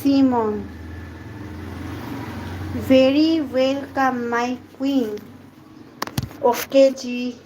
Simon, very welcome my queen. Okay ji.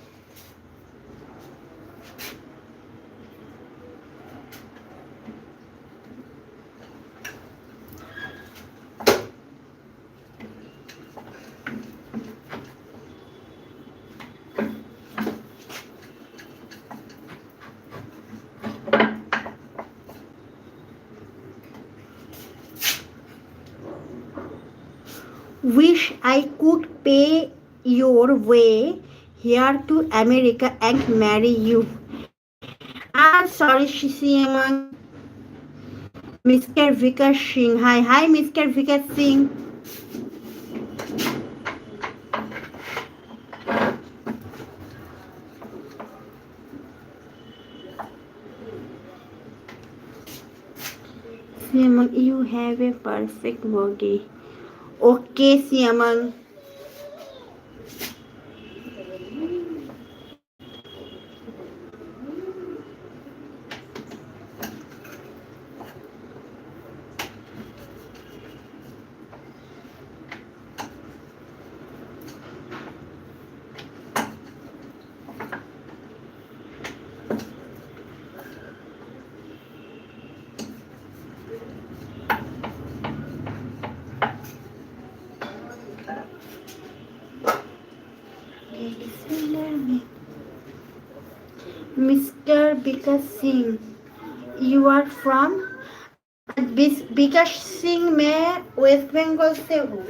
Wish I could pay your way here to America and marry you. I'm sorry, Shisiman. Mr. Vikas Singh. Hi, Mr. Vikas Singh. Siaman, you have a perfect body. Okay, Siaman. Mr. Vikas Singh, you are from विकास सिंह मैं waste Bengal से हूँ.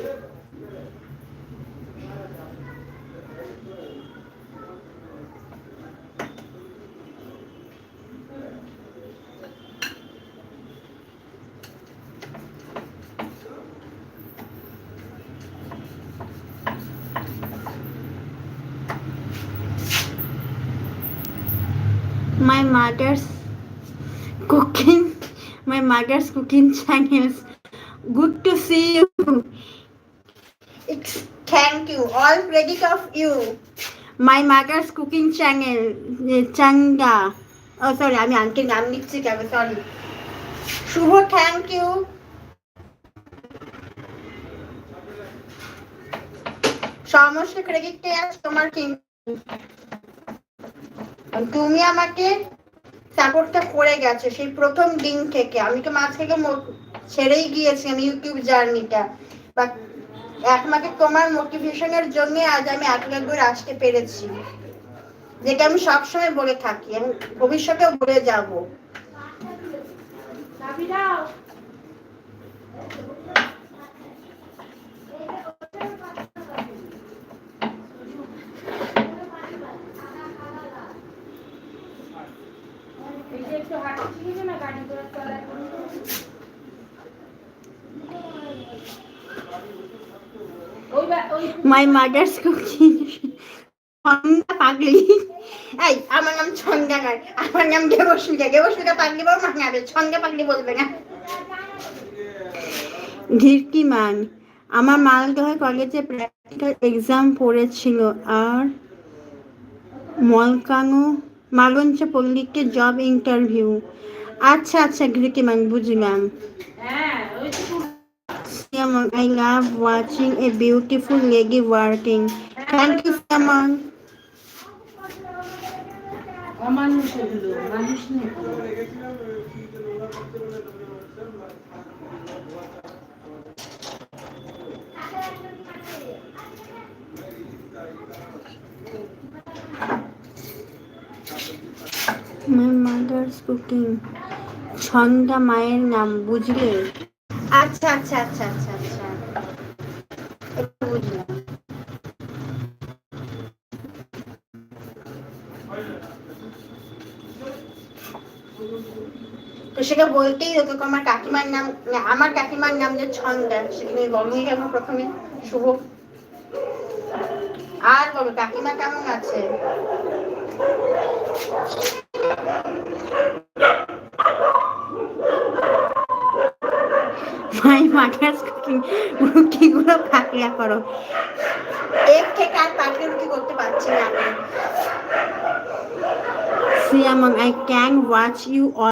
My mother's cooking channels. Good to see you. Thank you. All credit of you. My mother's cooking channel. Changa. Oh, sorry. আমি আন্টির নাম লিখছি কেন? Sorry. Shubho, thank you. সমস্ত ক্রেডিটে আছে তোমার, কিন্তু তুমি আমাকে সাপোর্টটা করে গেছো সেই প্রথম দিন থেকে. আমি তো মাঝ থেকে ছেড়েই গিয়েছি আমি ইউটিউব জার্নিটা, বাট একমাত্র তোমার মোটিভেশনের জন্য আজ আমি এত দূর আসতে পেরেছি, যেটা আমি সবসময় বলে থাকি, আমি ভবিষ্যতেও বলে যাব. My mother's cooking. ছন্দা পাগলি. এই আমার নাম ছন্দা নয়, আমার নাম দেবস্মিতা. দেবস্মিতা পাগলি বল মানাবে, ছন্দা পাগলি বলবে না. ঘিরকিমান, আমার মালদহ কলেজে প্র্যাকটিক্যাল এক্সাম পড়েছিল আর মালঞ্চপল্লীতে জব ইন্টারভিউ. আচ্ছা আচ্ছা ঘিরকিমান, বুঝলাম. Siamang, I love watching a beautiful lady working. Thank you, Siamang. My mother's cooking. Chhanda মায়ের নাম, বুঝলে? আচ্ছা আচ্ছা আচ্ছা আচ্ছা আচ্ছা, বুঝলাম. তো সেটা বলতেই হতো, আমার কাকিমার নাম, আমার কাকিমার নাম যে ছন্দা, সেখানে বলনি কেন প্রথমে? শুভ, আর বলো কাকিমা কেমন আছে? মাই মাটার্স কুকিং, রুটিগুলো পাকড়া করো. এক থেকে আর পাকড়া রুটি করতে পারছি না আমি. Siamang, I can watch you all